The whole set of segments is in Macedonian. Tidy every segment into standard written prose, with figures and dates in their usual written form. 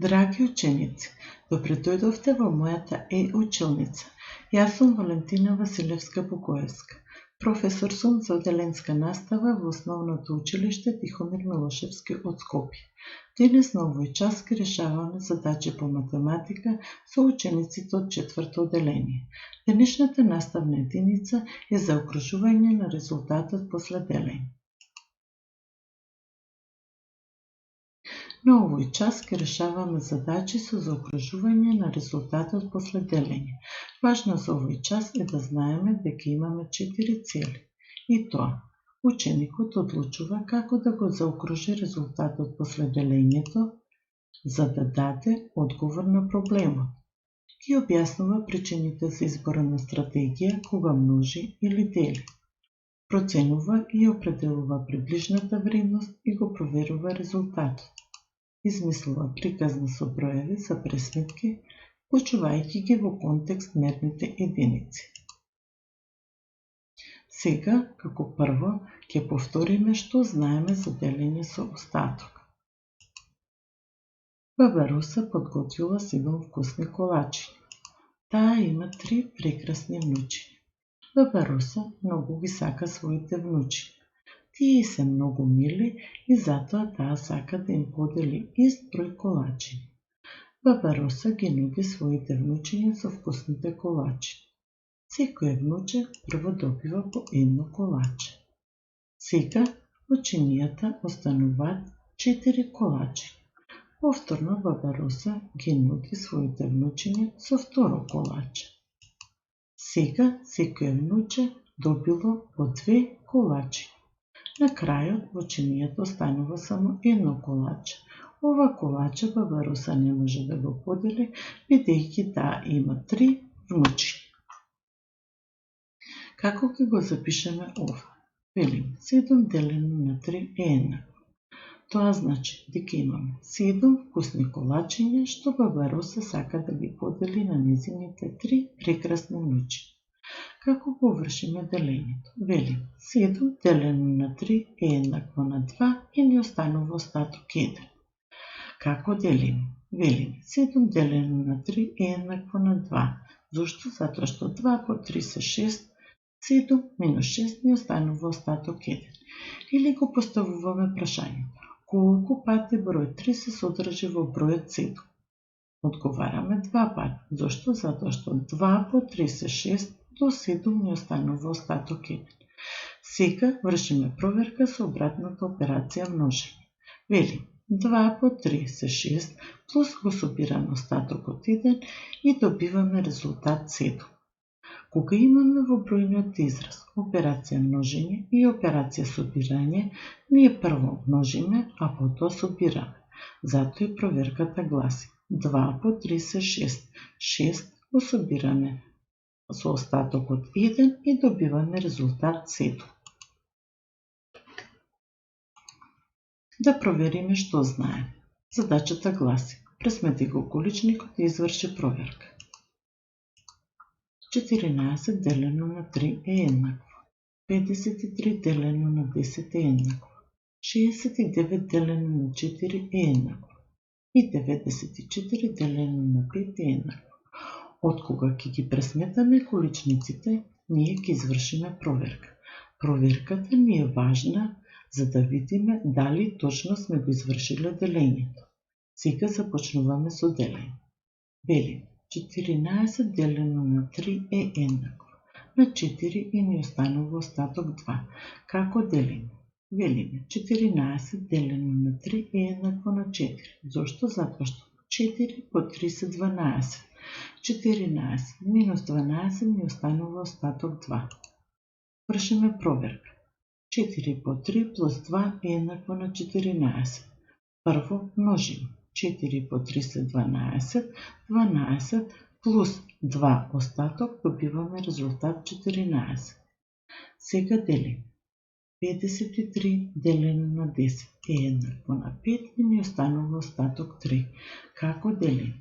Драги ученици, добре дојдовте во мојата училница. Јас сум Валентина Василевска-Букоевска. Професор сум за одделенска настава во Основното училиште Тихомир Милошевски од Скопје. Денес на овој час ќе решаваме задачи по математика со учениците од 4-то одделение. Денешната наставна единица е заокружување на резултатот после делење. На овој час ќе решаваме задачи со заокружување на резултатот после делење. Важно за овој час е да знаеме дека имаме 4 цели. И тоа, ученикот одлучува како да го заокружи резултатот после делењето, за да даде одговор на проблемот. Ги објаснува причините за избора на стратегија кога множи или дели. Проценува и определува приближната вредност и го проверува резултатот. Измислува приказна со броеви за пресметки, вклучувајќи ги во контекст мерните единици. Сега, како прво, ќе повториме што знаеме за делење со остаток. Баба Роса подготвила 7 вкусни колачи. Таа има 3 прекрасни внучи. Баба Роса многу ги сака своите внучи. Тие се многу мили и затоа таа сака да им подели ист број колачи. Баба Роса ги нуди своите внучиња со вкусните колачи. Секој внуче прво добива по едно колаче. Сега ученијата остануваат 4 колачи. Повторно Баба Роса ги нуди своите внучиња со второ колаче. Сега секој внуче добило по 2 колачи. На крајот ученијата останува само едно колаче. Ова колаче Баба Роса не може да го подели, бидејќи таа има 3 внучи. Како ќе го запишеме ова? Велим, 7 делено на 3 е еднакво. Тоа значи дека имаме 7 вкусни колачиња што Баба Роса сака да ги подели на нејзините 3 прекрасни внучи. Како го вршиме делењето? Велим, 7 делено на 3 е еднакво на 2 и ни останува остаток 1. Како делиме? Велим, 7 делено на 3 е еднакво на 2. Зошто? Затоа што 2 по 3 се 6, 7 минус 6 ни останува остаток 1. Или го поставуваме прашањето. Колку пати број 3 се содржи во бројот 7? Одговараме 2 пати. Зошто? Затоа што 2 по 3 се 6, до 7 ни останува остаток 1. Сега вршиме проверка со обратната операција множење. Велим, 2 по 3 се 6, плюс го собираме остатокот 1 и добиваме резултат 7. Кога имаме во бројниот израз операција множење и операција собирање, ние прво множиме, а потоа собираме. Затоа и проверката гласи 2 по 3 се 6. 6 го собираме со остатокот 1 и добиваме резултат 7. Да провериме што знаеме. Задачата гласи: пресмети го количникот и изврши проверка. 14 делено на 3 е еднакво. 53 делено на 10 е еднакво. 69 делено на 4 е еднакво. И 94 делено на 5 е еднакво. Откога ќе ги пресметаме количниците, ние ќе извршиме проверка. Проверката ни е важна за да видиме дали точно сме го извршиле делењето. Сега започнуваме со делење. Велим, 14 делено на 3 е еднакво. На 4 и ни останува остаток 2. Како делиме? Велиме, 14 делено на 3 е еднакво на 4. Зошто? Затоа што 4 по 3 се 12. 14 минус 12 ни останува остаток 2. Вршиме проверка. 4 по 3 плюс 2 е еднакво на 14. Прво множиме. 4 по 3 се 12. 12 плюс 2 остаток добиваме резултат 14. Сега делиме. 53 делено на 10 е еднакво на 5 и ни останува остаток 3. Како делиме?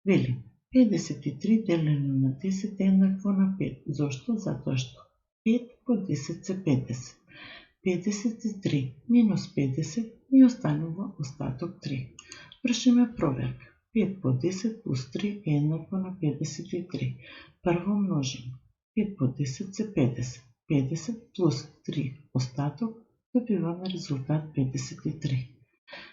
Велим, 53 делено на 10 е еднакво на 5. Зошто? Затоа што 5 по 10 се 50. 53 минус 50 ни останува остаток 3. Вршиме проверка. 5 по 10 плюс 3 е еднакво на 53. Прво множимо. 5 по 10 се 50. 50 плюс 3 остаток, добиваме резултат 53.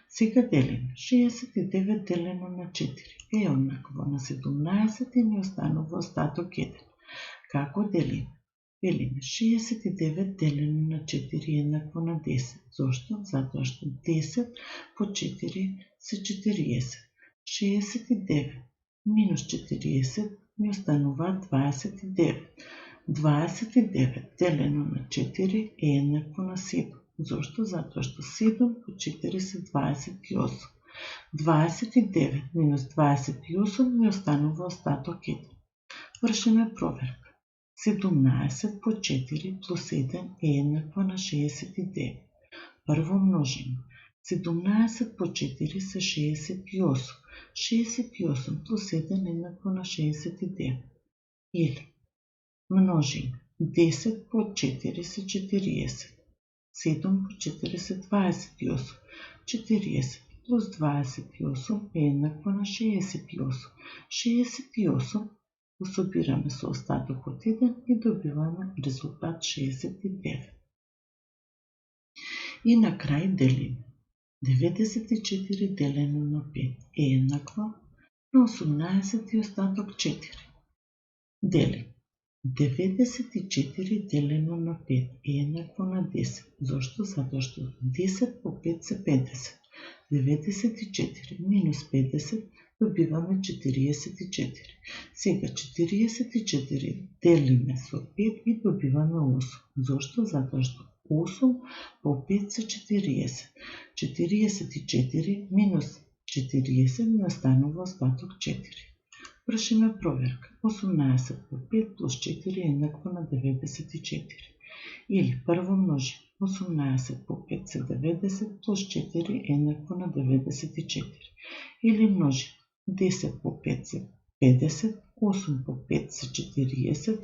Сега делим. 69 делено на 4 е еднакво на 17 и ни останува остаток 1. Како делим? Велиме 69 делено на 4 е еднакво на 10. Зошто? Затоа што 10 по 4 се 40. 69 минус 40 ми останува 29. 29 делено на 4 е еднакво на 7. Зошто? Затоа што 7 по 4 се 28. 29 минус 28 ми останува остаток 1. Вршиме проверка. 17 по 4 плюс 1 е еднакво на 69. Прво множимо. 17 по 4 се 68. 68 плюс 1 е еднакво на 69. Или множим. 10 по 4 се 40. 7 по 4 се 28. 40 плюс 28 е еднакво на 68. 68 го собираме со остаток од 1 и добиваме резултат 69. И на крај делиме. 94 делено на 5 е еднакво на 18 и остаток 4. Делим. 94 делено на 5 е еднакво на 10. Зошто? Затоа што 10 по 5 се 50. 94 минус 50 добиваме 44. Сега 44 делиме со 5 и добиваме 8. Зошто? Затоа што 8 по 5 се 40. 44 минус 40 ми останува остаток 4. Вршиме проверка. 18 по 5 плюс 4 е еднакво на 94. Или прво множим. 18 по 5 се 90 плюс 4 е еднакво на 94. Или множим. 10 по 5 се 50, 8 по 5 се 40,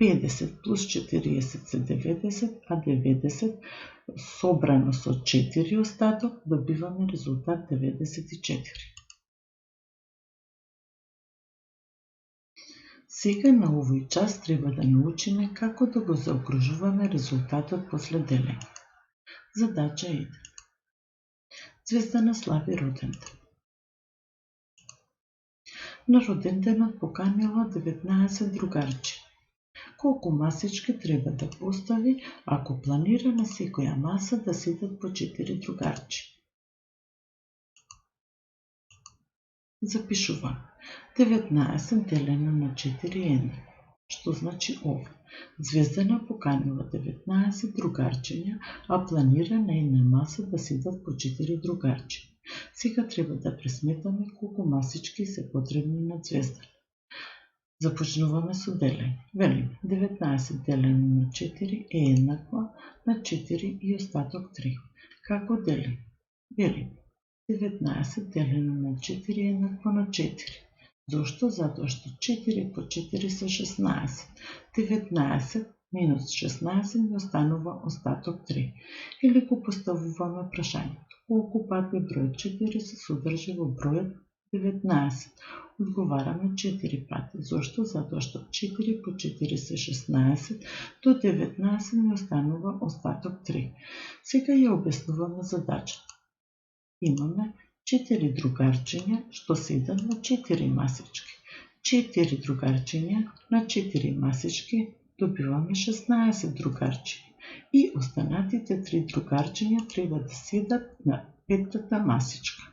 50 плюс 40 се 90, а 90 собрано со 4 остаток добиваме резултат 94. Сега на овој час треба да научиме како да го заокружуваме резултатот после делење. Задача 1. Звездана слави роденден. На роденденот поканила 19 другарчи. Колку масички треба да постави ако планира на секоја маса да седат по 4 другарчи? Запишуваме. 19 делено на 4 е еднакво. Што значи ова? Звездана поканила 19 другарчиња, а планира на една маса да седат по 4 другарчи. Сега треба да пресметаме колку масички се потребни на Звездана. Започнуваме со делење. Велиме 19 делено на 4 е еднакво на 4 и остаток 3. Како делиме? Велиме 19 делено на 4 е еднакво на 4. Зошто? Затоа што 4 по 4 се 16. 19 минус 16 ми останува остаток 3. Или го поставуваме прашањето. Колку пати бројот 4 се содржи во бројот 19? Одговараме 4 пати. Зошто? Затоа што 4 по 4 се 16, до 19 ми останува остаток 3. Сега ја обяснуваме задачата. Имаме 4 другарчиња што седат на 4 масички. 4 другарчиња на 4 масички добиваме 16 другарчиња. И останатите 3 другарчиња треба да седат на петтата масичка.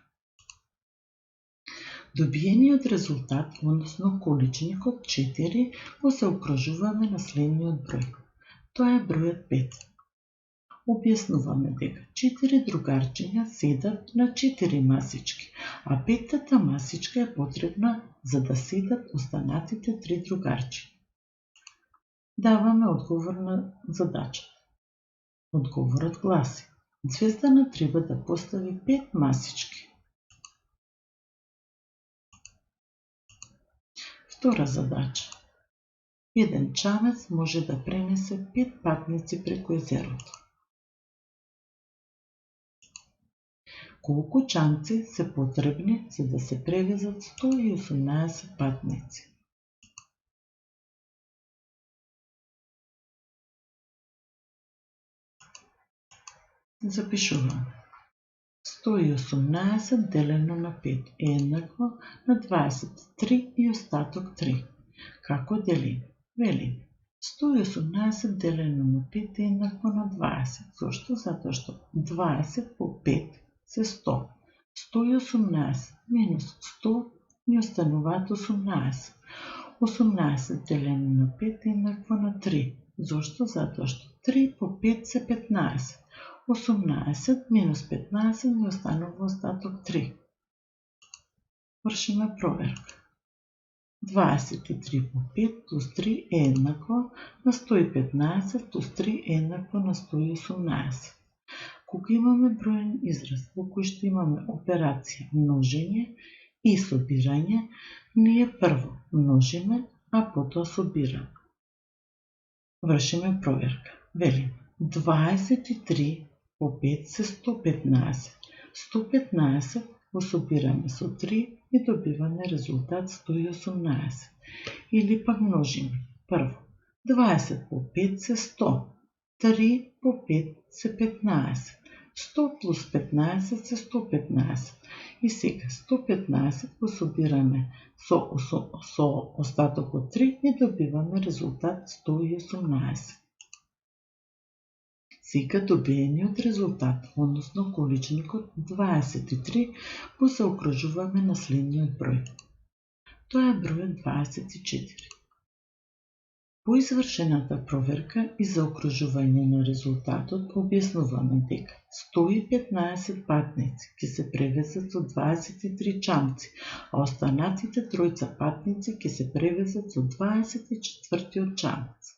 Добиениот резултат, односно количникот 4, го заокружуваме на следниот број. Тоа е бројот 5. Објаснуваме дека 4 другарчиња седат на 4 масички, а петтата масичка е потребна за да седат останатите 3 другарчиња. Даваме одговор на задачата. Одговорот гласи: Звездана треба да постави 5 масички. Втора задача. Еден чамец може да пренесе 5 патници преку езерото. Колку чамци се потребни за да се превезат 118 патници? Запишуваме. 118 делено на 5 е еднакво на 23 и остаток 3. Како делим? Велим. 118 делено на 5 е еднакво на 20. Зошто? Затоа што 20 по 5 се 100. 118 минус 100 ни остануваат 18. 18 делено на 5 е еднакво на 3. Зошто? Затоа што 3 по 5 се 15. 18 минус 15 ни останува остаток 3. Вршиме проверка. 23 по 5 плюс 3 е еднакво на 115 плюс 3 е еднакво на 118. Кога имаме броен израз во кој што имаме операција множење и собирање, ние прво множиме, а потоа собираме. Вршиме проверка. Велим 23 по 5 се 115. 115 го собираме со 3 и добиваме резултат 118. Или пак множиме. Прво, 20 по 5 се 100. 3 по 5 се 15. 100 плюс 15 се 115. И сега 115 го собираме со остаток од 3 и добиваме резултат 118. Сега добиениот резултат, односно количникот 23, го заокружуваме на следниот број. Тоа е бројот 24. По извршената проверка и заокружување на резултатот објаснуваме дека 115 патници ќе се превезат со 23 чамци, а останатите тројца патници ќе се превезат со 24-тиот чамец.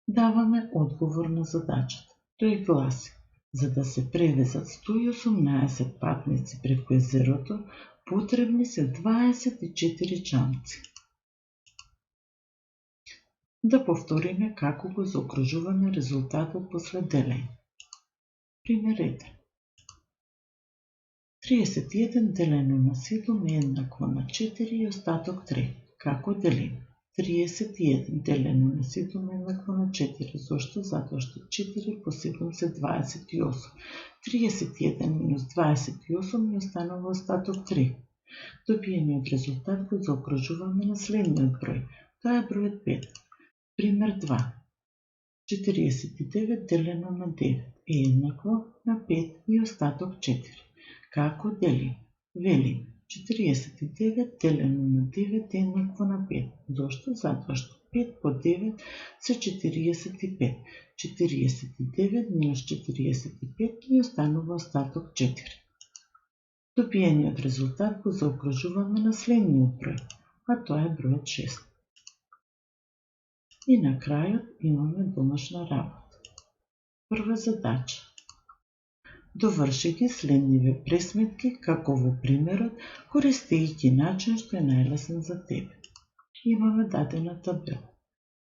Даваме одговор на задачата. Тој гласи: за да се превезат 118 патници преку езерото, потребни се 24 чамци. Да повториме како го заокружуваме резултатот после делење. Пример 1. 31 делено на 7 е еднакво на 4 и остаток 3. Како делим? 31 делено на 7 е еднакво на 4. Зошто? Затоа што 4 по 7 се 28. 31 минус 28 ни останува остаток 3. Добиениот резултат го заокружуваме на следниот број. Тоа е бројот 5. Пример 2. 49 делено на 9 е еднакво на 5 и остаток 4. Како делим? Велим. 49 делено на 9 е еднакво на 5. Зошто? Затоа што 5 по 9 се 45. 49 минус 45 ни останува остаток 4. Добиениот резултат го заокружуваме на следниот број, а тоа е бројот 6. И на крајот имаме домашна работа. Прва задача. Доврши ги следниве пресметки како во примерот, користејќи начин што е најлесен за тебе. Имаме дадена табела.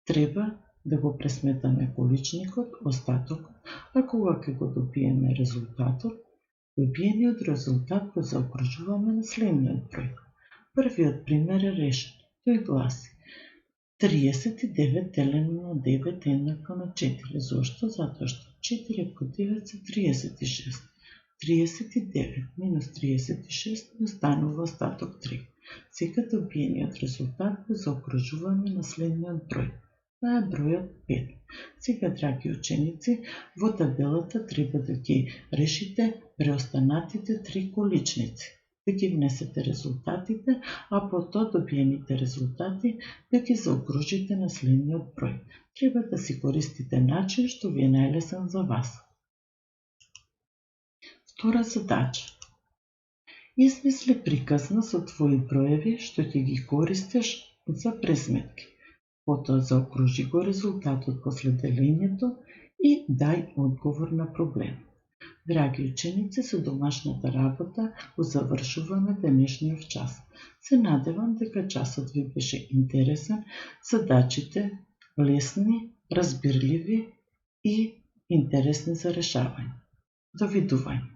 Треба да го пресметаме количникот, остатокот, а кога ќе го добиеме резултатот, добиениот резултат го заокружуваме на следниот број. Првиот пример е решен. Тој гласи: 39 делено на 9 е еднакво на 4. Зошто? Затоа што 4 по 9 се 36. 39 минус 36 ни останува остаток 3. Сега добиениот резултат го заокружуваме на следниот број. Тоа е бројот 5. Сега, драги ученици, во табелата треба да ги решите преостанатите 3 количници, да ги внесете резултатите, а потоа добиените резултати да ги заокружите на следниот број. Треба да си користите начин што ви е најлесен за вас. Втора задача. Измисли приказна со твои броеви што ќе ги користиш за пресметки. Потоа заокружи го резултатот после делењето и дај одговор на проблем. Драги ученици, со домашната работа го завршуваме денешниот час. Се надевам дека часот ви беше интересен, задачите лесни, разбирливи и интересни за решавање. Довидување!